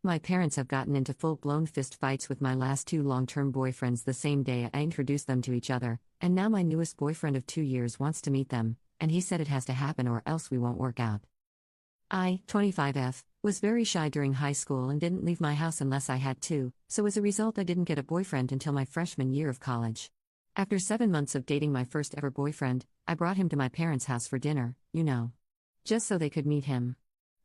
My parents have gotten into full-blown fist fights with my last two long-term boyfriends the same day I introduced them to each other, and now my newest boyfriend of 2 years wants to meet them, and he said it has to happen or else we won't work out. I, 25F, was very shy during high school and didn't leave my house unless I had to, so as a result I didn't get a boyfriend until my freshman year of college. After 7 months of dating my first ever boyfriend, I brought him to my parents' house for dinner, just so they could meet him.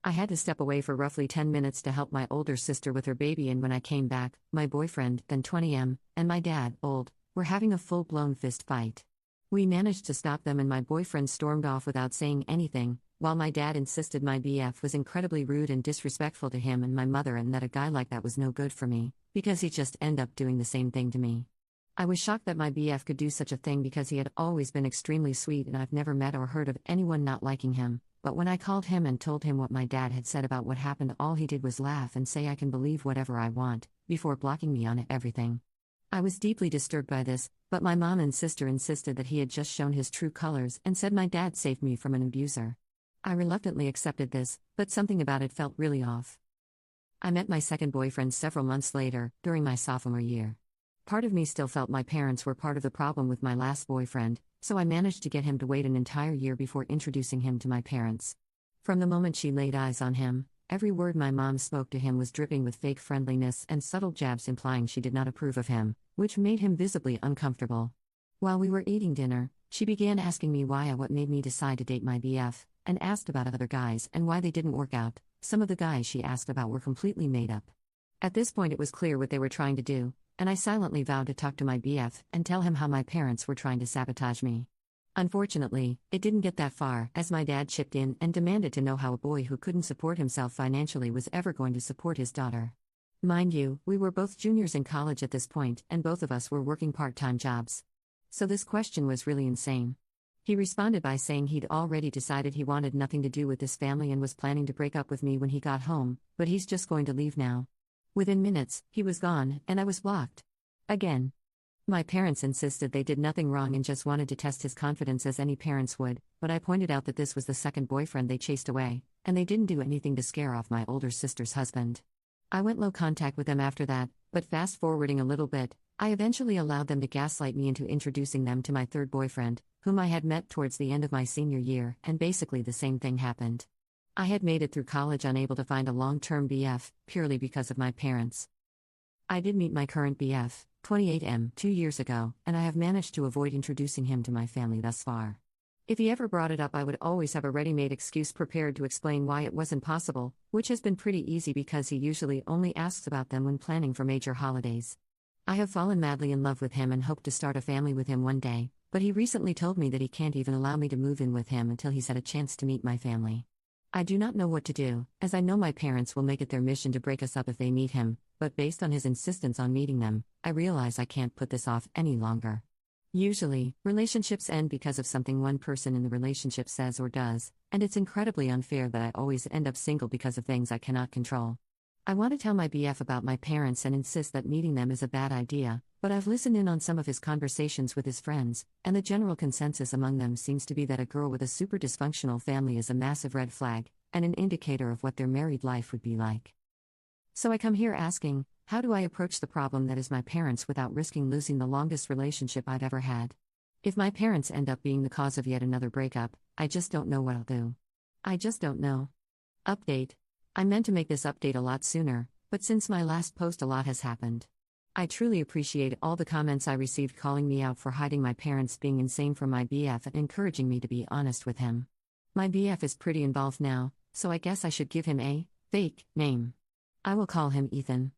I had to step away for roughly 10 minutes to help my older sister with her baby, and when I came back, my boyfriend, then 20M, and my dad, old, were having a full-blown fist fight. We managed to stop them and my boyfriend stormed off without saying anything, while my dad insisted my BF was incredibly rude and disrespectful to him and my mother and that a guy like that was no good for me, because he'd just end up doing the same thing to me. I was shocked that my BF could do such a thing because he had always been extremely sweet and I've never met or heard of anyone not liking him. But when I called him and told him what my dad had said about what happened, all he did was laugh and say I can believe whatever I want, before blocking me on everything. I was deeply disturbed by this, but my mom and sister insisted that he had just shown his true colors and said my dad saved me from an abuser. I reluctantly accepted this, but something about it felt really off. I met my second boyfriend several months later, during my sophomore year. Part of me still felt my parents were part of the problem with my last boyfriend, so I managed to get him to wait an entire year before introducing him to my parents. From the moment she laid eyes on him, every word my mom spoke to him was dripping with fake friendliness and subtle jabs implying she did not approve of him, which made him visibly uncomfortable. While we were eating dinner, she began asking me what made me decide to date my BF, and asked about other guys and why they didn't work out. Some of the guys she asked about were completely made up. At this point it was clear what they were trying to do, and I silently vowed to talk to my BF and tell him how my parents were trying to sabotage me. Unfortunately, it didn't get that far, as my dad chipped in and demanded to know how a boy who couldn't support himself financially was ever going to support his daughter. Mind you, we were both juniors in college at this point, and both of us were working part-time jobs. So this question was really insane. He responded by saying he'd already decided he wanted nothing to do with this family and was planning to break up with me when he got home, but he's just going to leave now. Within minutes, he was gone, and I was blocked. Again. My parents insisted they did nothing wrong and just wanted to test his confidence as any parents would, but I pointed out that this was the second boyfriend they chased away, and they didn't do anything to scare off my older sister's husband. I went low contact with them after that, but fast forwarding a little bit, I eventually allowed them to gaslight me into introducing them to my third boyfriend, whom I had met towards the end of my senior year, and basically the same thing happened. I had made it through college unable to find a long-term BF, purely because of my parents. I did meet my current BF, 28M, 2 years ago, and I have managed to avoid introducing him to my family thus far. If he ever brought it up, I would always have a ready-made excuse prepared to explain why it wasn't possible, which has been pretty easy because he usually only asks about them when planning for major holidays. I have fallen madly in love with him and hope to start a family with him one day, but he recently told me that he can't even allow me to move in with him until he's had a chance to meet my family. I do not know what to do, as I know my parents will make it their mission to break us up if they meet him, but based on his insistence on meeting them, I realize I can't put this off any longer. Usually, relationships end because of something one person in the relationship says or does, and it's incredibly unfair that I always end up single because of things I cannot control. I want to tell my BF about my parents and insist that meeting them is a bad idea, but I've listened in on some of his conversations with his friends, and the general consensus among them seems to be that a girl with a super dysfunctional family is a massive red flag, and an indicator of what their married life would be like. So I come here asking, how do I approach the problem that is my parents without risking losing the longest relationship I've ever had? If my parents end up being the cause of yet another breakup, I just don't know what I'll do. I just don't know. Update. I meant to make this update a lot sooner, but since my last post a lot has happened. I truly appreciate all the comments I received calling me out for hiding my parents being insane from my BF and encouraging me to be honest with him. My BF is pretty involved now, so I guess I should give him a fake name. I will call him Ethan.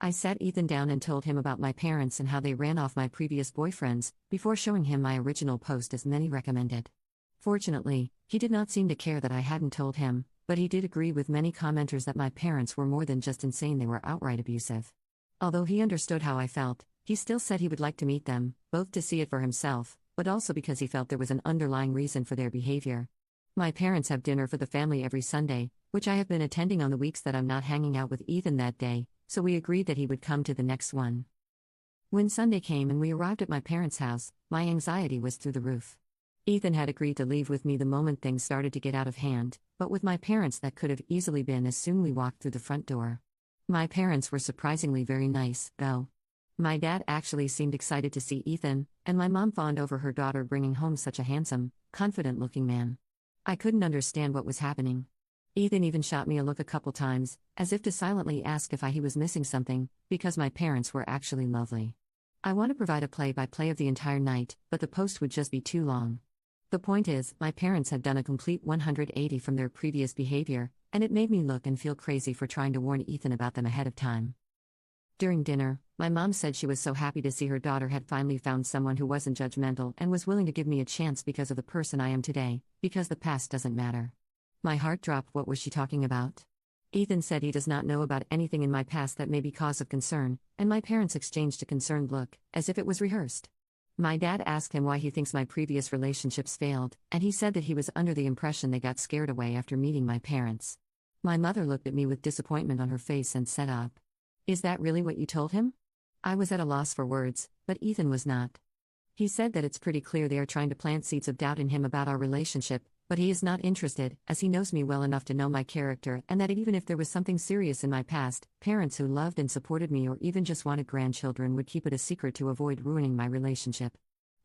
I sat Ethan down and told him about my parents and how they ran off my previous boyfriends, before showing him my original post as many recommended. Fortunately, he did not seem to care that I hadn't told him, but he did agree with many commenters that my parents were more than just insane, they were outright abusive. Although he understood how I felt, he still said he would like to meet them, both to see it for himself, but also because he felt there was an underlying reason for their behavior. My parents have dinner for the family every Sunday, which I have been attending on the weeks that I'm not hanging out with Ethan that day, so we agreed that he would come to the next one. When Sunday came and we arrived at my parents' house, my anxiety was through the roof. Ethan had agreed to leave with me the moment things started to get out of hand, but with my parents that could have easily been as soon we walked through the front door. My parents were surprisingly very nice, though. My dad actually seemed excited to see Ethan, and my mom fawned over her daughter bringing home such a handsome, confident looking man. I couldn't understand what was happening. Ethan even shot me a look a couple times, as if to silently ask if he was missing something, because my parents were actually lovely. I want to provide a play-by-play of the entire night, but the post would just be too long. The point is, my parents had done a complete 180 from their previous behavior, and it made me look and feel crazy for trying to warn Ethan about them ahead of time. During dinner, my mom said she was so happy to see her daughter had finally found someone who wasn't judgmental and was willing to give me a chance because of the person I am today, because the past doesn't matter. My heart dropped. What was she talking about? Ethan said he does not know about anything in my past that may be cause of concern, and my parents exchanged a concerned look, as if it was rehearsed. My dad asked him why he thinks my previous relationships failed, and he said that he was under the impression they got scared away after meeting my parents. My mother looked at me with disappointment on her face and said up. Is that really what you told him? I was at a loss for words, but Ethan was not. He said that it's pretty clear they are trying to plant seeds of doubt in him about our relationship, but he is not interested, as he knows me well enough to know my character and that even if there was something serious in my past, parents who loved and supported me or even just wanted grandchildren would keep it a secret to avoid ruining my relationship.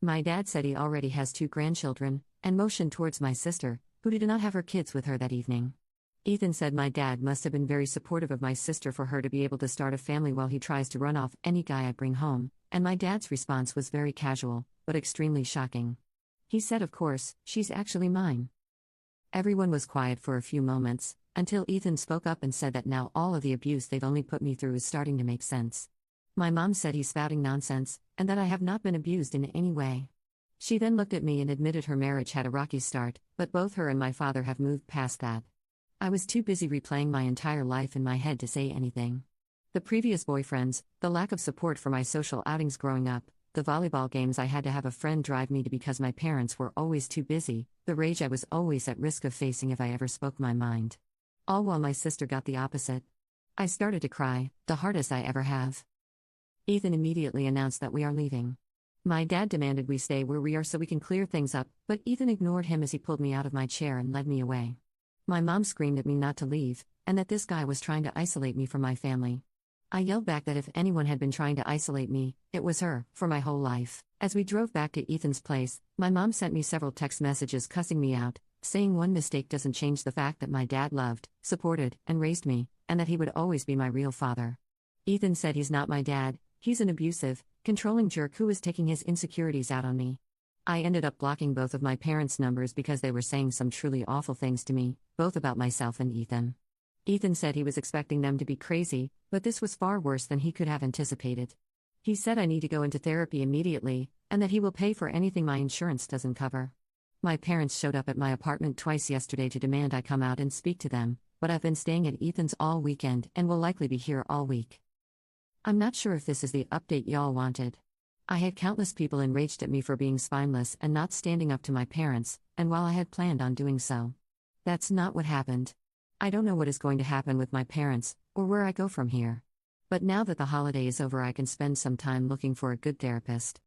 My dad said he already has 2 grandchildren, and motioned towards my sister, who did not have her kids with her that evening. Ethan said my dad must have been very supportive of my sister for her to be able to start a family while he tries to run off any guy I bring home, and my dad's response was very casual, but extremely shocking. He said, of course, she's actually mine. Everyone was quiet for a few moments, until Ethan spoke up and said that now all of the abuse they've only put me through is starting to make sense. My mom said he's spouting nonsense, and that I have not been abused in any way. She then looked at me and admitted her marriage had a rocky start, but both her and my father have moved past that. I was too busy replaying my entire life in my head to say anything. The previous boyfriends, the lack of support for my social outings growing up, the volleyball games I had to have a friend drive me to because my parents were always too busy, the rage I was always at risk of facing if I ever spoke my mind. All while my sister got the opposite. I started to cry, the hardest I ever have. Ethan immediately announced that we are leaving. My dad demanded we stay where we are so we can clear things up, but Ethan ignored him as he pulled me out of my chair and led me away. My mom screamed at me not to leave, and that this guy was trying to isolate me from my family. I yelled back that if anyone had been trying to isolate me, it was her, for my whole life. As we drove back to Ethan's place, my mom sent me several text messages cussing me out, saying one mistake doesn't change the fact that my dad loved, supported, and raised me, and that he would always be my real father. Ethan said he's not my dad, he's an abusive, controlling jerk who is taking his insecurities out on me. I ended up blocking both of my parents' numbers because they were saying some truly awful things to me, both about myself and Ethan. Ethan said he was expecting them to be crazy, but this was far worse than he could have anticipated. He said I need to go into therapy immediately, and that he will pay for anything my insurance doesn't cover. My parents showed up at my apartment twice yesterday to demand I come out and speak to them, but I've been staying at Ethan's all weekend and will likely be here all week. I'm not sure if this is the update y'all wanted. I had countless people enraged at me for being spineless and not standing up to my parents, and while I had planned on doing so, that's not what happened. I don't know what is going to happen with my parents, or where I go from here. But now that the holiday is over, I can spend some time looking for a good therapist.